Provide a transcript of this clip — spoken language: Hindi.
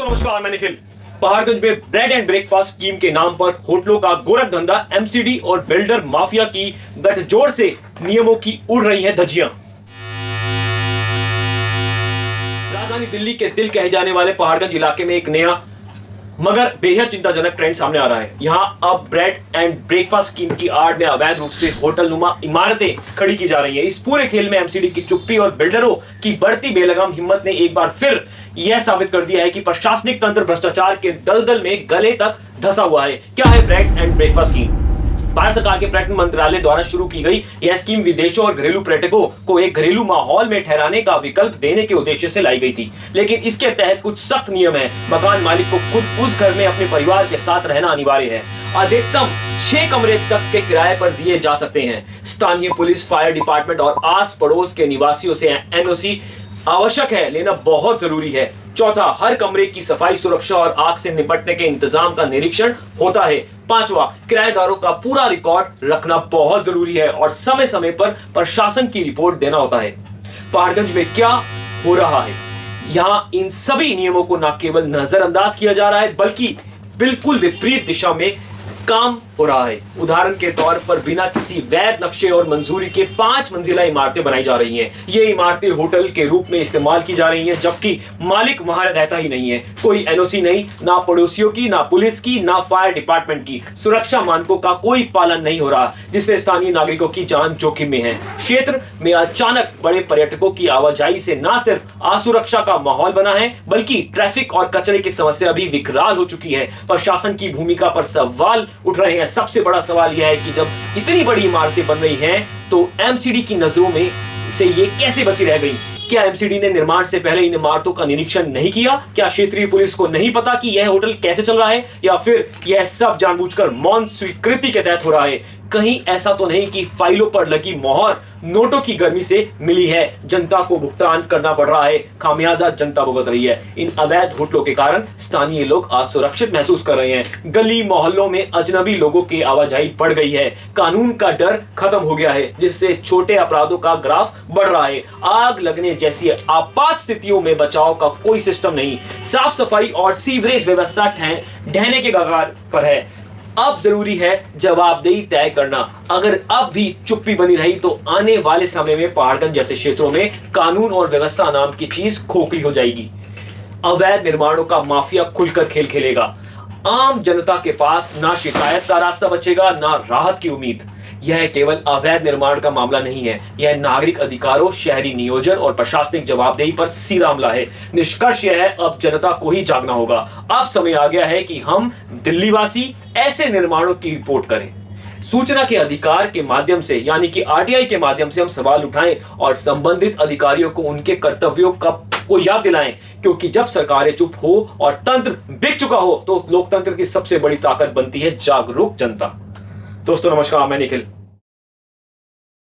नमस्कार, मैं निखिल। पहाड़गंज में ब्रेड एंड ब्रेकफास्ट स्कीम के नाम पर होटलों का गोरख धंधा, एमसीडी और बिल्डर माफिया की गठजोड़ से नियमों की उड़ रही हैं धज्जियां। राजधानी दिल्ली के दिल कहे जाने वाले पहाड़गंज इलाके में एक नया मगर बेहद चिंताजनक ट्रेंड सामने आ रहा है। यहाँ अब ब्रेड एंड ब्रेकफास्ट स्कीम की आड़ में अवैध रूप से होटल नुमा इमारतें खड़ी की जा रही हैं। इस पूरे खेल में एमसीडी की चुप्पी और बिल्डरों की बढ़ती बेलगाम हिम्मत ने एक बार फिर यह साबित कर दिया है कि प्रशासनिक तंत्र भ्रष्टाचार के दलदल में गले तक धंसा हुआ है। क्या है bread and breakfast scheme? Bharat सरकार के पर्यटन मंत्रालय द्वारा शुरू की गई यह स्कीम विदेशों और घरेलू पर्यटकों को एक घरेलू माहौल में ठहराने का विकल्प देने के उद्देश्य से लाई गई थी, लेकिन इसके तहत कुछ सख्त नियम है। मकान मालिक को खुद उस घर में अपने परिवार के साथ रहना अनिवार्य है। अधिकतम 6 कमरे तक के किराए पर दिए जा सकते हैं। स्थानीय पुलिस, फायर डिपार्टमेंट और आस पड़ोस के निवासियों से एनओसी आवश्यक है, लेना बहुत जरूरी है। चौथा, हर कमरे की सफाई, सुरक्षा और आग से निपटने के इंतजाम का निरीक्षण होता है। पांचवा, किराएदारों का पूरा रिकॉर्ड रखना बहुत जरूरी है और समय समय पर प्रशासन की रिपोर्ट देना होता है। पहाड़गंज में क्या हो रहा है? यहाँ इन सभी नियमों को न केवल नजरअंदाज किया जा रहा है, बल्कि बिल्कुल विपरीत दिशा में काम हो रहा है। उदाहरण के तौर पर बिना किसी वैध नक्शे और मंजूरी के 5 मंजिला इमारतें बनाई जा रही हैं। ये इमारतें होटल के रूप में इस्तेमाल की जा रही हैं, जबकि मालिक वहां रहता ही नहीं है। कोई एनओसी नहीं, ना पड़ोसियों की, ना पुलिस की, ना फायर डिपार्टमेंट की। सुरक्षा मानकों का कोई पालन नहीं हो रहा, जिससे स्थानीय नागरिकों की जान जोखिम में है। क्षेत्र में अचानक बड़े पर्यटकों की आवाजाही से न सिर्फ असुरक्षा का माहौल बना है, बल्कि ट्रैफिक और कचरे की समस्या भी विकराल हो चुकी है। प्रशासन की भूमिका पर सवाल उठ रहे हैं। सबसे बड़ा सवाल यह है कि जब इतनी बड़ी इमारतें बन रही हैं, तो एमसीडी की नजरों में से ये कैसे बची रह गई? क्या एमसीडी ने निर्माण से पहले इन इमारतों का निरीक्षण नहीं किया? क्या क्षेत्रीय पुलिस को नहीं पता कि यह होटल कैसे चल रहा है, या फिर यह सब जानबूझकर मौन स्वीकृति के तहत हो रहा है? कहीं ऐसा तो नहीं कि फाइलों पर लगी मोहर नोटों की गर्मी से मिली है? जनता को भुगतान करना पड़ रहा है, खामियाजा जनता भुगत रही है। इन अवैध होटलों के कारण स्थानीय लोग असुरक्षित महसूस कर रहे हैं। गली मोहल्लों में अजनबी लोगों की आवाजाही बढ़ गई है। कानून का डर खत्म हो गया है, जिससे छोटे अपराधों का ग्राफ बढ़ रहा है। आग लगने जैसी आपात स्थितियों में बचाव का कोई सिस्टम नहीं। साफ सफाई और सीवरेज व्यवस्था ढहने के कगार पर है। अब जरूरी है जवाबदेही तय करना। अगर अब भी चुप्पी बनी रही, तो आने वाले समय में पहाड़गंज जैसे क्षेत्रों में कानून और व्यवस्था नाम की चीज खोखली हो जाएगी। अवैध निर्माणों का माफिया खुलकर खेल खेलेगा। आम जनता के पास ना शिकायत का रास्ता बचेगा, ना राहत की उम्मीद। यह केवल अवैध निर्माण का मामला नहीं है, यह नागरिक अधिकारों, शहरी नियोजन और प्रशासनिक जवाबदेही पर सीधा हमला है। निष्कर्ष यह है, अब जनता को ही जागना होगा। अब समय आ गया है कि हम दिल्ली वासी ऐसे निर्माणों की रिपोर्ट करें। सूचना के अधिकार के माध्यम से, यानी कि आरटीआई के माध्यम से हम सवाल उठाएं और संबंधित अधिकारियों को उनके कर्तव्यों को याद दिलाएं, क्योंकि जब सरकारें चुप हो और तंत्र बिक चुका हो, तो लोकतंत्र की सबसे बड़ी ताकत बनती है जागरूक जनता। दोस्तों नमस्कार, मैं निखिल।